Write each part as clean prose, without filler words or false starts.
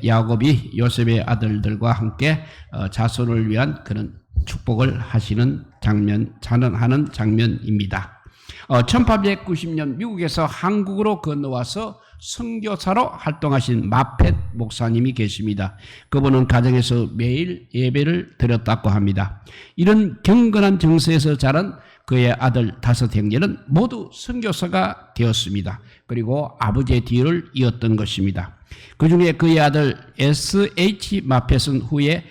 야곱이 요셉의 아들들과 함께 자손을 위한 그런 축복을 하시는 하는 장면입니다. 1890년 미국에서 한국으로 건너와서 선교사로 활동하신 마펫 목사님이 계십니다. 그분은 가정에서 매일 예배를 드렸다고 합니다. 이런 경건한 정서에서 자란 그의 아들 5 형제는 모두 선교사가 되었습니다. 그리고 아버지의 뒤를 이었던 것입니다. 그 중에 그의 아들 S.H. 마펫은 후에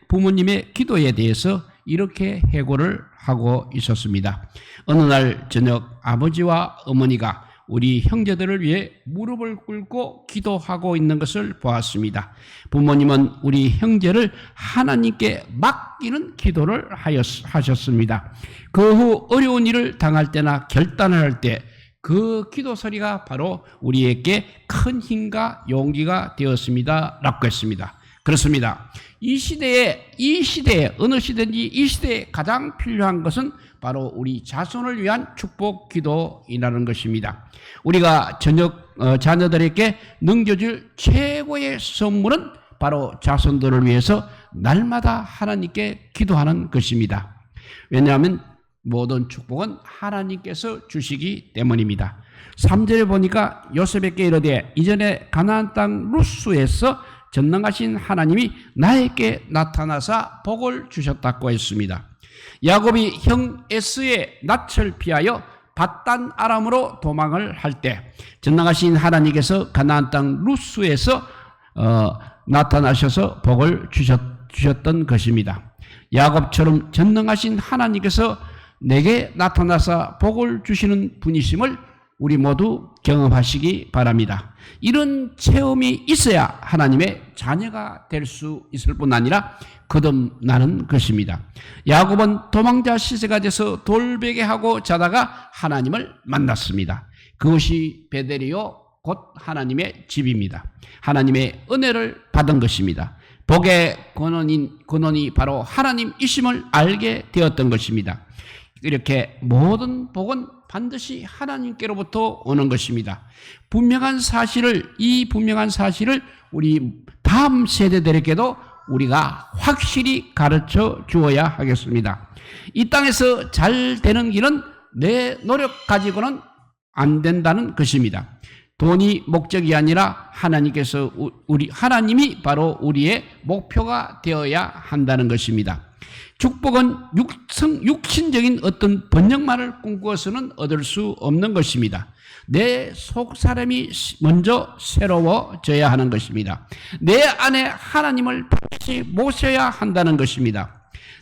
부모님의 기도에 대해서 이렇게 해고를 하고 있었습니다. 어느 날 저녁 아버지와 어머니가 우리 형제들을 위해 무릎을 꿇고 기도하고 있는 것을 보았습니다. 부모님은 우리 형제를 하나님께 맡기는 기도를 하셨습니다. 그 후 어려운 일을 당할 때나 결단을 할 때 그 기도 소리가 바로 우리에게 큰 힘과 용기가 되었습니다. 라고 했습니다. 그렇습니다. 이 시대에 어느 시대인지 이 시대에 가장 필요한 것은 바로 우리 자손을 위한 축복 기도이라는 것입니다. 우리가 자녀들에게 넘겨줄 최고의 선물은 바로 자손들을 위해서 날마다 하나님께 기도하는 것입니다. 왜냐하면 모든 축복은 하나님께서 주시기 때문입니다. 3절에 보니까 요셉에게 이르되 이전에 가나안 땅 루스에서 전능하신 하나님이 나에게 나타나사 복을 주셨다고 했습니다. 야곱이 형 에스의 낯을 피하여 밧단 아람으로 도망을 할 때 전능하신 하나님께서 가나안 땅 루스에서 나타나셔서 복을 주셨던 것입니다. 야곱처럼 전능하신 하나님께서 내게 나타나서 복을 주시는 분이심을 우리 모두 경험하시기 바랍니다. 이런 체험이 있어야 하나님의 자녀가 될 수 있을 뿐 아니라 거듭나는 것입니다. 야곱은 도망자 시세가 돼서 돌베개하고 자다가 하나님을 만났습니다. 그것이 베델이요 곧 하나님의 집입니다. 하나님의 은혜를 받은 것입니다. 복의 근원이 바로 하나님이심을 알게 되었던 것입니다. 이렇게 모든 복은 반드시 하나님께로부터 오는 것입니다. 이 분명한 사실을 우리 다음 세대들에게도 우리가 확실히 가르쳐 주어야 하겠습니다. 이 땅에서 잘 되는 길은 내 노력 가지고는 안 된다는 것입니다. 돈이 목적이 아니라 하나님이 바로 우리의 목표가 되어야 한다는 것입니다. 축복은 육신적인 어떤 번영만을 꿈꾸어서는 얻을 수 없는 것입니다. 내 속사람이 먼저 새로워져야 하는 것입니다. 내 안에 하나님을 반드시 모셔야 한다는 것입니다.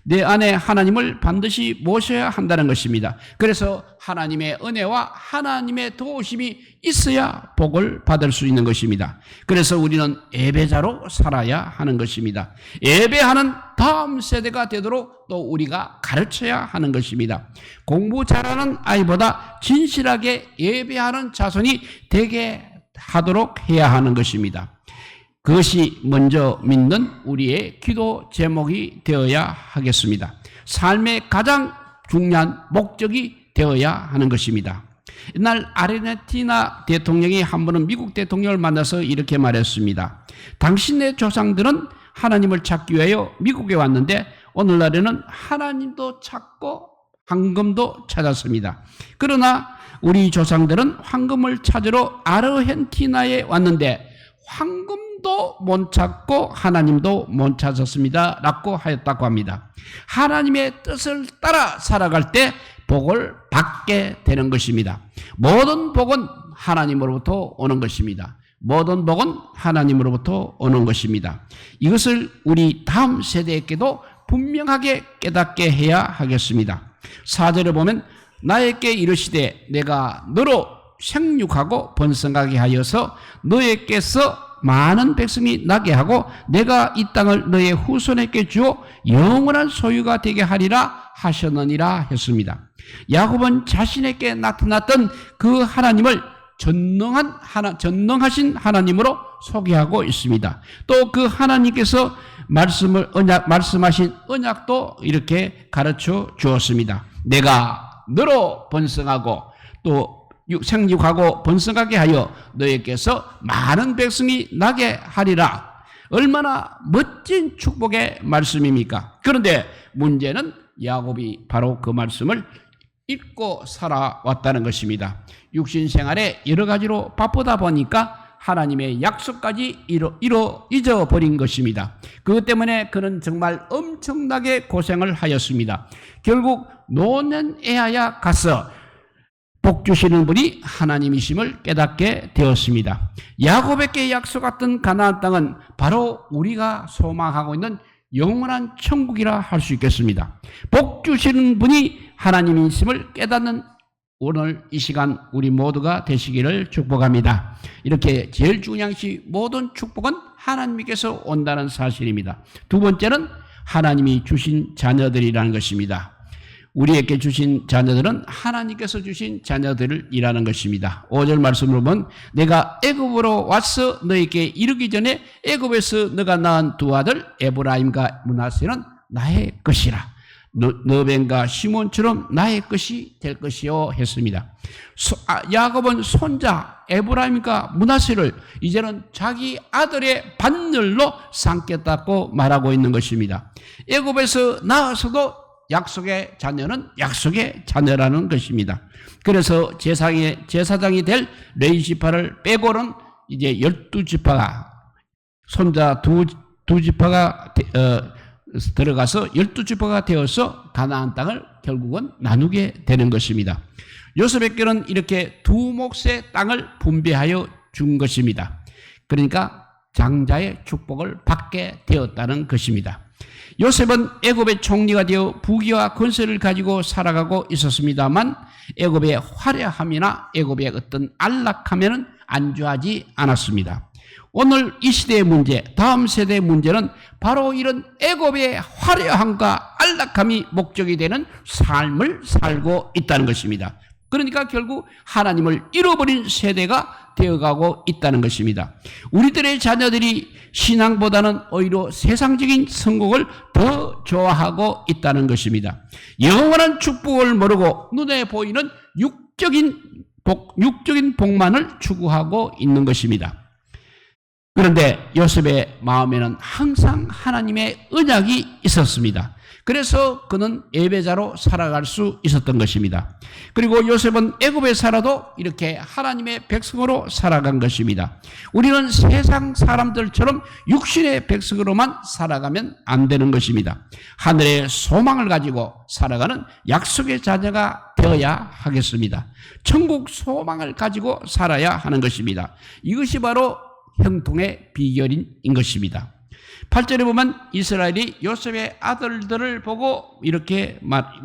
내 안에 하나님을 반드시 모셔야 한다는 것입니다. 그래서 하나님의 은혜와 하나님의 도우심이 있어야 복을 받을 수 있는 것입니다. 그래서 우리는 예배자로 살아야 하는 것입니다. 예배하는 다음 세대가 되도록 또 우리가 가르쳐야 하는 것입니다. 공부 잘하는 아이보다 진실하게 예배하는 자손이 되게 하도록 해야 하는 것입니다. 그것이 먼저 믿는 우리의 기도 제목이 되어야 하겠습니다. 삶의 가장 중요한 목적이 되어야 하는 것입니다. 옛날 아르헨티나 대통령이 한 번은 미국 대통령을 만나서 이렇게 말했습니다. 당신의 조상들은 하나님을 찾기 위하여 미국에 왔는데 오늘날에는 하나님도 찾고 황금도 찾았습니다. 그러나 우리 조상들은 황금을 찾으러 아르헨티나에 왔는데 황금도 못 찾고 하나님도 못 찾았습니다. 라고 하였다고 합니다. 하나님의 뜻을 따라 살아갈 때 복을 받게 되는 것입니다. 모든 복은 하나님으로부터 오는 것입니다. 모든 복은 하나님으로부터 오는 것입니다. 이것을 우리 다음 세대에게도 분명하게 깨닫게 해야 하겠습니다. 4절에 보면 나에게 이르시되 내가 너로 생육하고 번성하게 하여서 너에게서 많은 백성이 나게 하고 내가 이 땅을 너의 후손에게 주어 영원한 소유가 되게 하리라 하셨느니라 했습니다. 야곱은 자신에게 나타났던 그 하나님을 전능하신 하나님으로 소개하고 있습니다. 또 그 하나님께서 말씀하신 언약도 이렇게 가르쳐 주었습니다. 내가 너로 번성하고 또 생육하고 번성하게 하여 너희께서 많은 백성이 나게 하리라. 얼마나 멋진 축복의 말씀입니까? 그런데 문제는 야곱이 바로 그 말씀을 잊고 살아왔다는 것입니다. 육신 생활에 여러 가지로 바쁘다 보니까 하나님의 약속까지 잊어버린 것입니다. 그것 때문에 그는 정말 엄청나게 고생을 하였습니다. 결국 노년에야 가서 복 주시는 분이 하나님이심을 깨닫게 되었습니다. 야곱에게 약속했던 가나안 땅은 바로 우리가 소망하고 있는 영원한 천국이라 할 수 있겠습니다. 복 주시는 분이 하나님이심을 깨닫는 오늘 이 시간 우리 모두가 되시기를 축복합니다. 이렇게 제일 중요한 것이 모든 축복은 하나님께서 온다는 사실입니다. 두 번째는 하나님이 주신 자녀들이라는 것입니다. 우리에게 주신 자녀들은 하나님께서 주신 자녀들이라는 것입니다. 5절 말씀으로 보면 내가 애굽으로 와서 너에게 이르기 전에 애굽에서 너가 낳은 두 아들 에브라임과 므낫세는 나의 것이라. 너벤과 시몬처럼 나의 것이 될 것이요 했습니다. 야곱은 손자 에브라임과 므낫세를 이제는 자기 아들의 반열로 삼겠다고 말하고 있는 것입니다. 애굽에서 나와서도 약속의 자녀는 약속의 자녀라는 것입니다. 그래서 제사장이 될 레위지파를 빼고는 이제 12지파가 손자 두 지파가 들어가서 12지파가 되어서 가나안 땅을 결국은 나누게 되는 것입니다. 요셉에게는 이렇게 두 몫의 땅을 분배하여 준 것입니다. 그러니까 장자의 축복을 받게 되었다는 것입니다. 요셉은 애굽의 총리가 되어 부귀와 권세를 가지고 살아가고 있었습니다만 애굽의 화려함이나 애굽의 어떤 안락함에는 안주하지 않았습니다. 오늘 이 시대의 문제, 다음 세대의 문제는 바로 이런 애굽의 화려함과 안락함이 목적이 되는 삶을 살고 있다는 것입니다. 그러니까 결국 하나님을 잃어버린 세대가 되어가고 있다는 것입니다. 우리들의 자녀들이 신앙보다는 오히려 세상적인 성공을 더 좋아하고 있다는 것입니다. 영원한 축복을 모르고 눈에 보이는 육적인 복만을 추구하고 있는 것입니다. 그런데 요셉의 마음에는 항상 하나님의 언약이 있었습니다. 그래서 그는 예배자로 살아갈 수 있었던 것입니다. 그리고 요셉은 애굽에 살아도 이렇게 하나님의 백성으로 살아간 것입니다. 우리는 세상 사람들처럼 육신의 백성으로만 살아가면 안 되는 것입니다. 하늘의 소망을 가지고 살아가는 약속의 자녀가 되어야 하겠습니다. 천국 소망을 가지고 살아야 하는 것입니다. 이것이 바로 형통의 비결인 것입니다. 8절에 보면 이스라엘이 요셉의 아들들을 보고 이렇게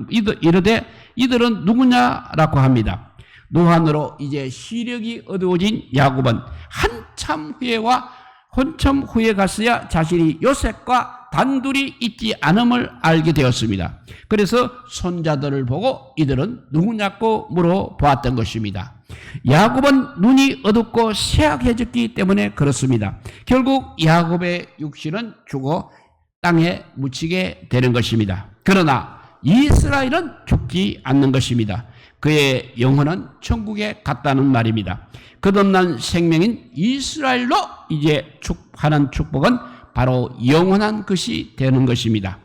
이르되 이들은 누구냐라고 합니다. 노한으로 이제 시력이 어두워진 야곱은 한참 후에 갔어야 자신이 요셉과 단둘이 있지 않음을 알게 되었습니다. 그래서 손자들을 보고 이들은 누구냐고 물어보았던 것입니다. 야곱은 눈이 어둡고 쇠약해졌기 때문에 그렇습니다. 결국 야곱의 육신은 죽어 땅에 묻히게 되는 것입니다. 그러나 이스라엘은 죽지 않는 것입니다. 그의 영혼은 천국에 갔다는 말입니다. 거듭난 생명인 이스라엘로 이제 하는 축복은 바로 영원한 것이 되는 것입니다.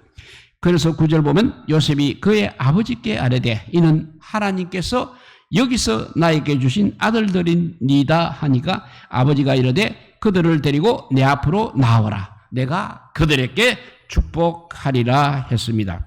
그래서 9절 보면 요셉이 그의 아버지께 아뢰되 이는 하나님께서 여기서 나에게 주신 아들들이니다 하니까 아버지가 이르되 그들을 데리고 내 앞으로 나오라. 내가 그들에게 축복하리라 했습니다.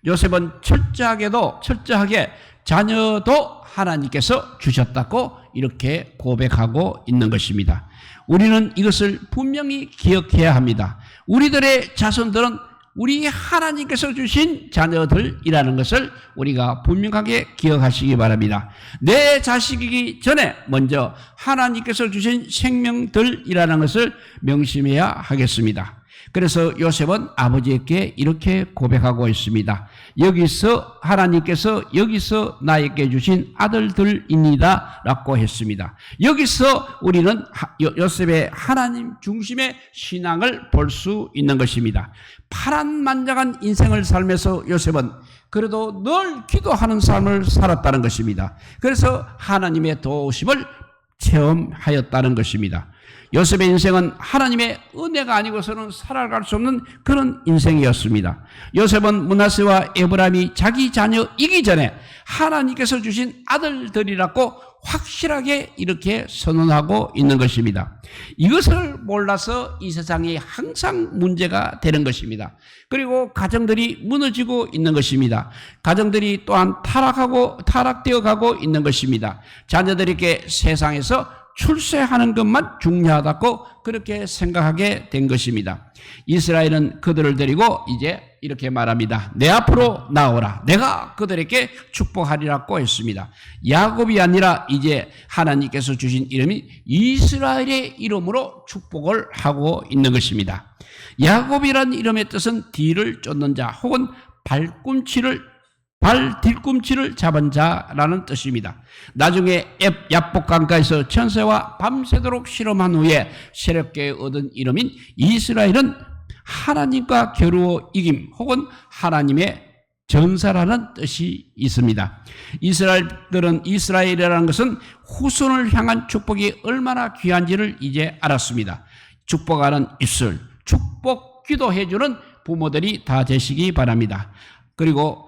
요셉은 철저하게 자녀도 하나님께서 주셨다고 이렇게 고백하고 있는 것입니다. 우리는 이것을 분명히 기억해야 합니다. 우리들의 자손들은 우리 하나님께서 주신 자녀들이라는 것을 우리가 분명하게 기억하시기 바랍니다. 내 자식이기 전에 먼저 하나님께서 주신 생명들이라는 것을 명심해야 하겠습니다. 그래서 요셉은 아버지에게 이렇게 고백하고 있습니다. 여기서 하나님께서 여기서 나에게 주신 아들들입니다 라고 했습니다. 여기서 우리는 요셉의 하나님 중심의 신앙을 볼 수 있는 것입니다. 파란만장한 인생을 살면서 요셉은 그래도 늘 기도하는 삶을 살았다는 것입니다. 그래서 하나님의 도우심을 체험하였다는 것입니다. 요셉의 인생은 하나님의 은혜가 아니고서는 살아갈 수 없는 그런 인생이었습니다. 요셉은 므낫세와 에브라임이 자기 자녀이기 전에 하나님께서 주신 아들들이라고 확실하게 이렇게 선언하고 있는 것입니다. 이것을 몰라서 이 세상이 항상 문제가 되는 것입니다. 그리고 가정들이 무너지고 있는 것입니다. 가정들이 또한 타락되어 가고 있는 것입니다. 자녀들에게 세상에서 출세하는 것만 중요하다고 그렇게 생각하게 된 것입니다. 이스라엘은 그들을 데리고 이제 이렇게 말합니다. 내 앞으로 나오라. 내가 그들에게 축복하리라고 했습니다. 야곱이 아니라 이제 하나님께서 주신 이름이 이스라엘의 이름으로 축복을 하고 있는 것입니다. 야곱이라는 이름의 뜻은 뒤를 쫓는 자 혹은 발 뒤꿈치를 잡은 자라는 뜻입니다. 나중에 야복강가에서 천사와 밤새도록 실험한 후에 새롭게 얻은 이름인 이스라엘은 하나님과 겨루어 이김 혹은 하나님의 전사라는 뜻이 있습니다. 이스라엘이라는 것은 후손을 향한 축복이 얼마나 귀한지를 이제 알았습니다. 축복하는 입술, 축복 기도해주는 부모들이 다 되시기 바랍니다. 그리고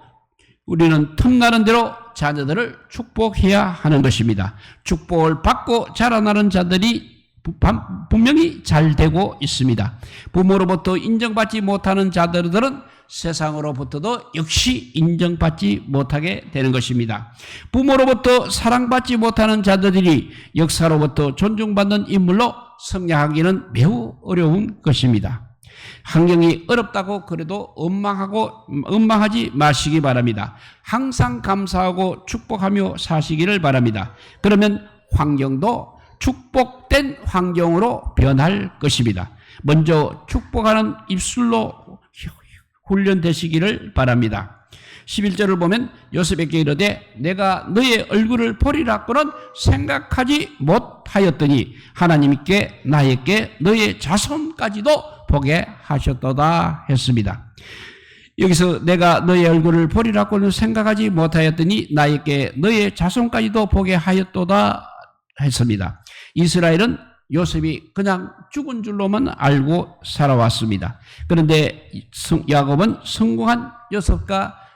우리는 틈나는 대로 자녀들을 축복해야 하는 것입니다. 축복을 받고 자라나는 자들이 분명히 잘 되고 있습니다. 부모로부터 인정받지 못하는 자들은 세상으로부터도 역시 인정받지 못하게 되는 것입니다. 부모로부터 사랑받지 못하는 자들이 역사로부터 존중받는 인물로 성장하기는 매우 어려운 것입니다. 환경이 어렵다고 그래도 원망하지 마시기 바랍니다. 항상 감사하고 축복하며 사시기를 바랍니다. 그러면 환경도 축복된 환경으로 변할 것입니다. 먼저 축복하는 입술로 훈련되시기를 바랍니다. 11절을 보면 요셉에게 이르되 내가 너의 얼굴을 보리라고는 생각하지 못하였더니 하나님께 나에게 너의 자손까지도 보게 하셨도다 했습니다. 여기서 내가 너의 얼굴을 보리라고는 생각하지 못하였더니 나에게 너의 자손까지도 보게 하였도다 했습니다. 이스라엘은 요셉이 그냥 죽은 줄로만 알고 살아왔습니다. 그런데 야곱은 성공한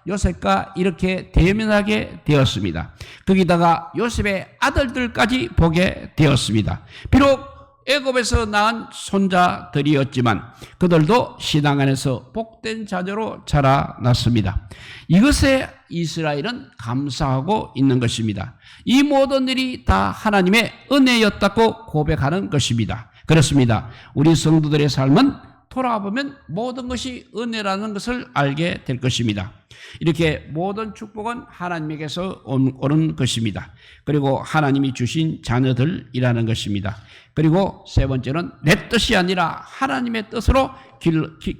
요셉과 이렇게 대면하게 되었습니다. 거기다가 요셉의 아들들까지 보게 되었습니다. 비록 애굽에서 낳은 손자들이었지만 그들도 신앙 안에서 복된 자녀로 자라났습니다. 이것에 이스라엘은 감사하고 있는 것입니다. 이 모든 일이 다 하나님의 은혜였다고 고백하는 것입니다. 그렇습니다. 우리 성도들의 삶은 돌아보면 모든 것이 은혜라는 것을 알게 될 것입니다. 이렇게 모든 축복은 하나님에게서 오는 것입니다. 그리고 하나님이 주신 자녀들이라는 것입니다. 그리고 세 번째는 내 뜻이 아니라 하나님의 뜻으로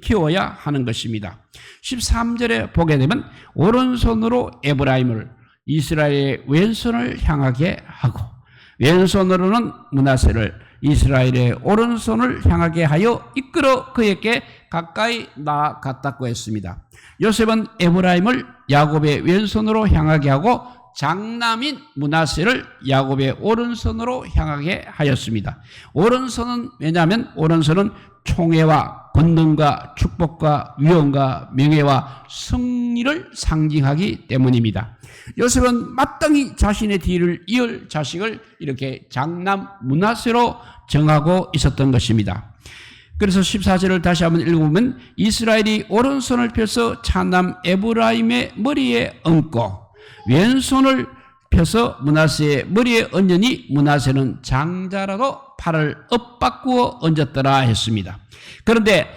키워야 하는 것입니다. 13절에 보게 되면 오른손으로 에브라임을 이스라엘의 왼손을 향하게 하고 왼손으로는 므낫세를 이스라엘의 오른손을 향하게 하여 이끌어 그에게 가까이 나아갔다고 했습니다. 요셉은 에브라임을 야곱의 왼손으로 향하게 하고 장남인 므낫세를 야곱의 오른손으로 향하게 하였습니다. 오른손은 왜냐하면 오른손은 총애와 권능과 축복과 위엄과 명예와 승리를 상징하기 때문입니다. 요셉은 마땅히 자신의 뒤를 이을 자식을 이렇게 장남 므낫세로 정하고 있었던 것입니다. 그래서 14절을 다시 한번 읽어보면 이스라엘이 오른손을 펴서 차남 에브라임의 머리에 얹고 왼손을 펴서 므낫세의 머리에 얹으니 므낫세는 장자라도 팔을 엇바꾸어 얹었더라 했습니다. 그런데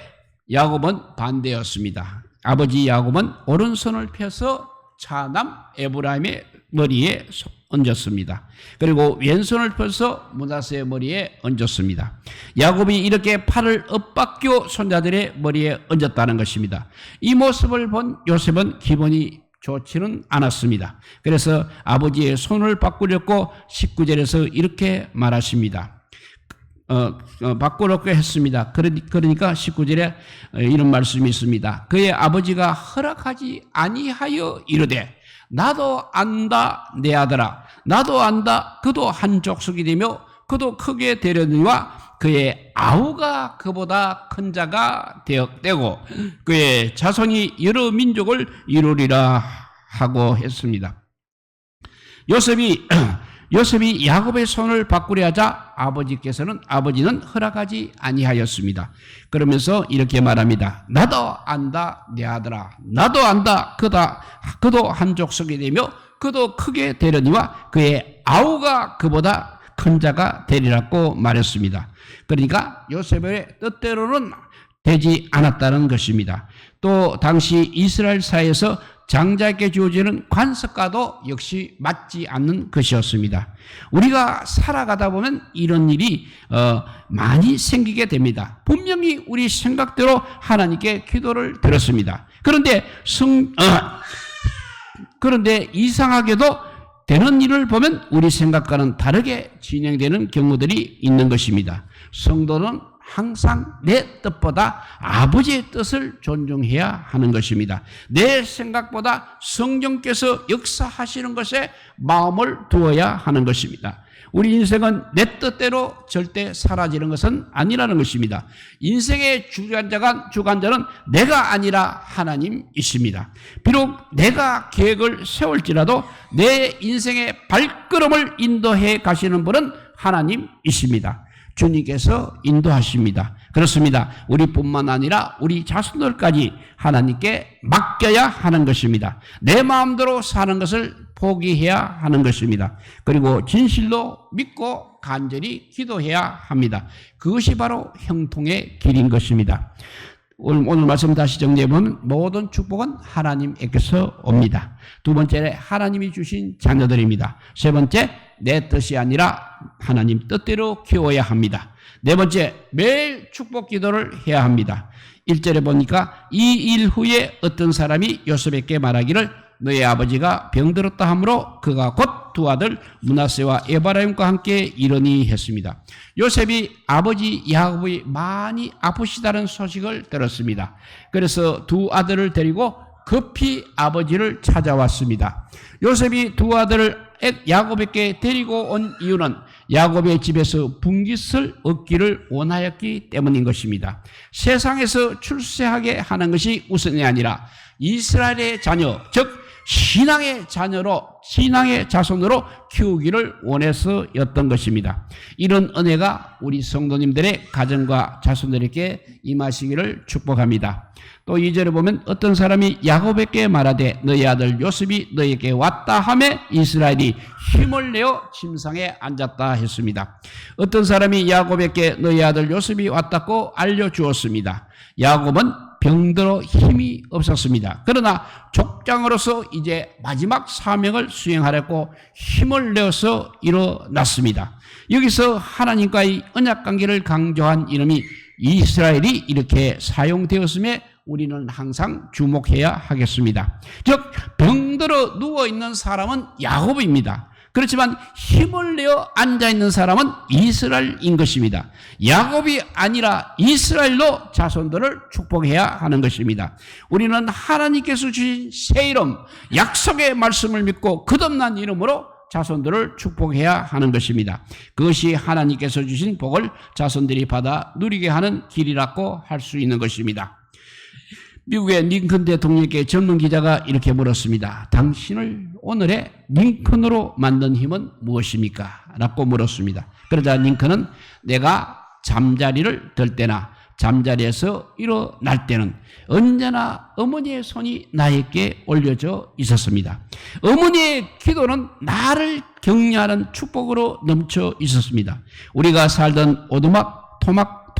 야곱은 반대였습니다. 아버지 야곱은 오른손을 펴서 차남 에브라임의 머리에 얹었습니다. 그리고 왼손을 펴서 므낫세의 머리에 얹었습니다. 야곱이 이렇게 팔을 엇박겨 손자들의 머리에 얹었다는 것입니다. 이 모습을 본 요셉은 기분이 좋지는 않았습니다. 그래서 아버지의 손을 바꾸려고 19절에서 이렇게 말하십니다. 바꾸려고 했습니다. 그러니까 19절에 이런 말씀이 있습니다. 그의 아버지가 허락하지 아니하여 이르되 나도 안다 내 아들아 나도 안다 그도 한 족속이 되며 그도 크게 되려니와 그의 아우가 그보다 큰 자가 되고 그의 자손이 여러 민족을 이루리라 하고 했습니다. 요셉이 야곱의 손을 바꾸려 하자 아버지는 허락하지 아니하였습니다. 그러면서 이렇게 말합니다. 나도 안다 내 아들아 나도 안다 그도 한 족속이 되며 그도 크게 되려니와 그의 아우가 그보다 큰 자가 되리라고 말했습니다. 그러니까 요셉의 뜻대로는 되지 않았다는 것입니다. 또 당시 이스라엘 사회에서 장자에게 주어지는 관습과도 역시 맞지 않는 것이었습니다. 우리가 살아가다 보면 이런 일이 많이 생기게 됩니다. 분명히 우리 생각대로 하나님께 기도를 드렸습니다. 그런데 이상하게도 되는 일을 보면 우리 생각과는 다르게 진행되는 경우들이 있는 것입니다. 성도는 항상 내 뜻보다 아버지의 뜻을 존중해야 하는 것입니다. 내 생각보다 성령께서 역사하시는 것에 마음을 두어야 하는 것입니다. 우리 인생은 내 뜻대로 절대 사라지는 것은 아니라는 것입니다. 인생의 주관자는 내가 아니라 하나님이십니다. 비록 내가 계획을 세울지라도 내 인생의 발걸음을 인도해 가시는 분은 하나님이십니다. 주님께서 인도하십니다. 그렇습니다. 우리뿐만 아니라 우리 자손들까지 하나님께 맡겨야 하는 것입니다. 내 마음대로 사는 것을 포기해야 하는 것입니다. 그리고 진실로 믿고 간절히 기도해야 합니다. 그것이 바로 형통의 길인 것입니다. 오늘 말씀 다시 정리해보면 모든 축복은 하나님에게서 옵니다. 두 번째, 하나님이 주신 자녀들입니다. 세 번째, 내 뜻이 아니라 하나님 뜻대로 키워야 합니다. 네 번째, 매일 축복 기도를 해야 합니다. 1절에 보니까 이 일 후에 어떤 사람이 요셉에게 말하기를 너의 아버지가 병들었다 하므로 그가 곧 두 아들 므낫세와 에브라임과 함께 이르니 했습니다. 요셉이 아버지 야곱이 많이 아프시다는 소식을 들었습니다. 그래서 두 아들을 데리고 급히 아버지를 찾아왔습니다. 요셉이 두 아들을 야곱에게 데리고 온 이유는 야곱의 집에서 분깃을 얻기를 원하였기 때문인 것입니다. 세상에서 출세하게 하는 것이 우선이 아니라 이스라엘의 자녀, 즉 신앙의 자손으로 키우기를 원해서였던 것입니다. 이런 은혜가 우리 성도님들의 가정과 자손들에게 임하시기를 축복합니다. 또 2절에 보면 어떤 사람이 야곱에게 말하되 너희 아들 요셉이 너에게 왔다 하매 이스라엘이 힘을 내어 침상에 앉았다 했습니다. 어떤 사람이 야곱에게 너희 아들 요셉이 왔다고 알려주었습니다. 야곱은 병들어 힘이 없었습니다. 그러나 족장으로서 이제 마지막 사명을 수행하려고 힘을 내어서 일어났습니다. 여기서 하나님과의 언약관계를 강조한 이름이 이스라엘이 이렇게 사용되었음에 우리는 항상 주목해야 하겠습니다. 즉 병들어 누워있는 사람은 야곱입니다. 그렇지만 힘을 내어 앉아있는 사람은 이스라엘인 것입니다. 야곱이 아니라 이스라엘로 자손들을 축복해야 하는 것입니다. 우리는 하나님께서 주신 새 이름, 약속의 말씀을 믿고 거듭난 이름으로 자손들을 축복해야 하는 것입니다. 그것이 하나님께서 주신 복을 자손들이 받아 누리게 하는 길이라고 할 수 있는 것입니다. 미국의 링컨 대통령에게 젊은 기자가 이렇게 물었습니다. 당신을 오늘의 링컨으로 만든 힘은 무엇입니까? 라고 물었습니다. 그러자 링컨은 내가 잠자리를 들 때나 잠자리에서 일어날 때는 언제나 어머니의 손이 나에게 올려져 있었습니다. 어머니의 기도는 나를 격려하는 축복으로 넘쳐 있었습니다. 우리가 살던 오두막,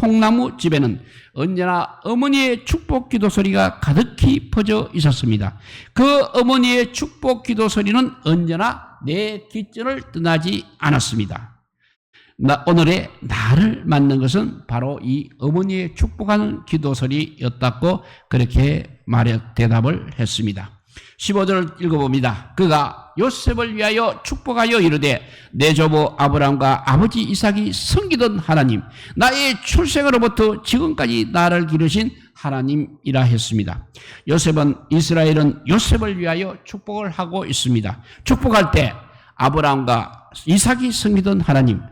통나무 집에는 언제나 어머니의 축복 기도 소리가 가득히 퍼져 있었습니다. 그 어머니의 축복 기도 소리는 언제나 내 뒷전을 떠나지 않았습니다. 오늘의 나를 만난 것은 바로 이 어머니의 축복하는 기도 소리였다고 그렇게 대답을 했습니다. 15절을 읽어봅니다. 그가 요셉을 위하여 축복하여 이르되 내 조부 아브라함과 아버지 이삭이 섬기던 하나님, 나의 출생으로부터 지금까지 나를 기르신 하나님이라 했습니다. 이스라엘은 요셉을 위하여 축복을 하고 있습니다. 축복할 때 아브라함과 이삭이 섬기던 하나님,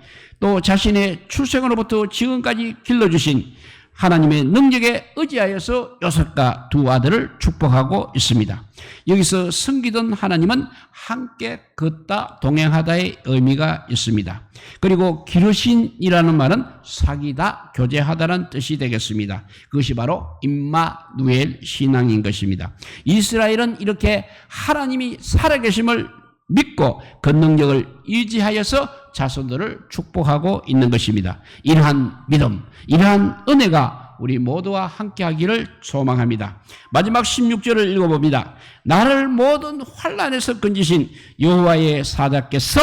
또 자신의 출생으로부터 지금까지 길러주신 하나님의 능력에 의지하여서 요셉과 두 아들을 축복하고 있습니다. 여기서 섬기던 하나님은 함께 걷다 동행하다의 의미가 있습니다. 그리고 기르신이라는 말은 사귀다 교제하다는 뜻이 되겠습니다. 그것이 바로 임마누엘 신앙인 것입니다. 이스라엘은 이렇게 하나님이 살아계심을 믿고 그 능력을 의지하여서 자손들을 축복하고 있는 것입니다. 이러한 믿음, 이러한 은혜가 우리 모두와 함께하기를 소망합니다. 마지막 16절을 읽어봅니다. 나를 모든 환난에서 건지신 여호와의 사자께서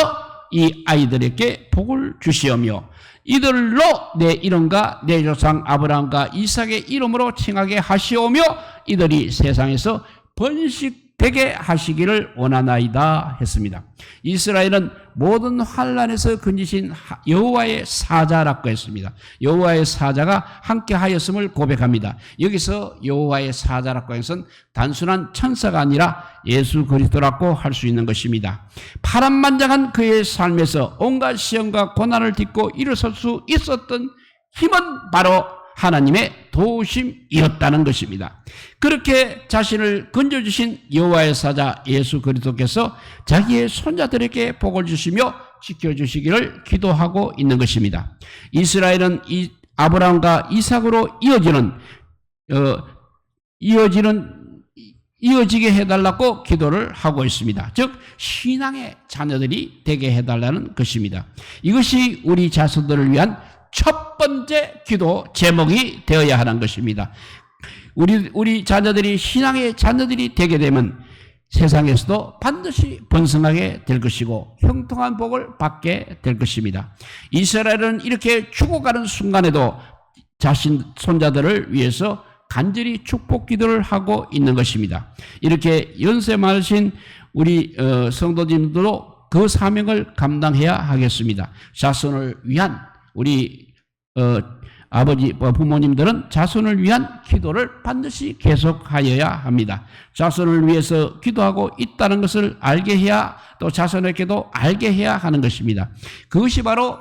이 아이들에게 복을 주시오며 이들로 내 이름과 내 조상 아브라함과 이삭의 이름으로 칭하게 하시오며 이들이 세상에서 번식되게 하시기를 원하나이다 했습니다. 이스라엘은 모든 환난에서 건지신 여호와의 사자라고 했습니다. 여호와의 사자가 함께 하였음을 고백합니다. 여기서 여호와의 사자라고 해서 단순한 천사가 아니라 예수 그리스도라고 할 수 있는 것입니다. 파란만장한 그의 삶에서 온갖 시험과 고난을 딛고 일어설 수 있었던 힘은 바로 하나님의 도우심이었다는 것입니다. 그렇게 자신을 건져주신 여호와의 사자 예수 그리스도께서 자기의 손자들에게 복을 주시며 지켜주시기를 기도하고 있는 것입니다. 이스라엘은 이 아브라함과 이삭으로 이어지게 해달라고 기도를 하고 있습니다. 즉 신앙의 자녀들이 되게 해달라는 것입니다. 이것이 우리 자손들을 위한 첫 번째 기도 제목이 되어야 하는 것입니다. 우리 자녀들이 신앙의 자녀들이 되게 되면 세상에서도 반드시 번성하게 될 것이고 형통한 복을 받게 될 것입니다. 이스라엘은 이렇게 죽어가는 순간에도 자신 손자들을 위해서 간절히 축복 기도를 하고 있는 것입니다. 이렇게 연세 많으신 우리 성도님들도 그 사명을 감당해야 하겠습니다. 자손을 위한 우리 아버지 부모님들은 자손을 위한 기도를 반드시 계속하여야 합니다. 자손을 위해서 기도하고 있다는 것을 알게 해야 또 자손에게도 알게 해야 하는 것입니다. 그것이 바로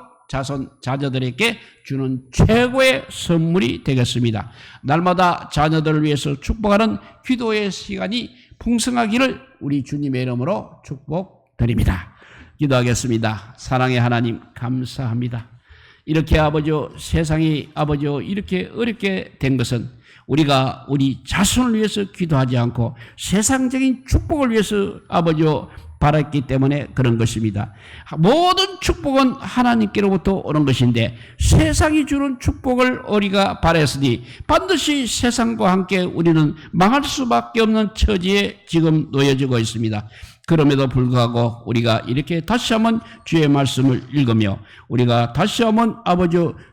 자녀들에게 주는 최고의 선물이 되겠습니다. 날마다 자녀들을 위해서 축복하는 기도의 시간이 풍성하기를 우리 주님의 이름으로 축복드립니다. 기도하겠습니다. 사랑의 하나님 감사합니다. 이렇게 세상이 이렇게 어렵게 된 것은 우리가 우리 자손을 위해서 기도하지 않고 세상적인 축복을 위해서 바랐기 때문에 그런 것입니다. 모든 축복은 하나님께로부터 오는 것인데 세상이 주는 축복을 우리가 바랐으니 반드시 세상과 함께 우리는 망할 수밖에 없는 처지에 지금 놓여지고 있습니다. 그럼에도 불구하고 우리가 이렇게 다시 한번 주의 말씀을 읽으며 우리가 다시 한번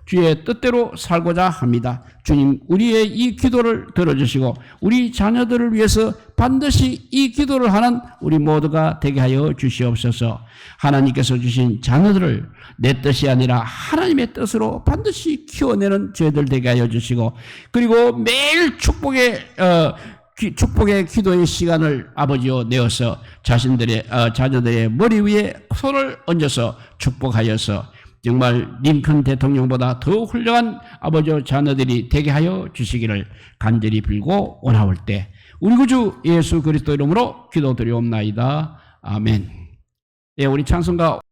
주의 뜻대로 살고자 합니다. 주님, 우리의 이 기도를 들어주시고 우리 자녀들을 위해서 반드시 이 기도를 하는 우리 모두가 되게 하여 주시옵소서. 하나님께서 주신 자녀들을 내 뜻이 아니라 하나님의 뜻으로 반드시 키워내는 저희들 되게 하여 주시고 그리고 매일 축복의 기도의 시간을 내어서 자녀들의 머리 위에 손을 얹어서 축복하여서 정말 링컨 대통령보다 더 훌륭한 자녀들이 되게 하여 주시기를 간절히 빌고 원하올 때 우리 구주 예수 그리스도 이름으로 기도드리옵나이다. 아멘. 예, 우리 찬송가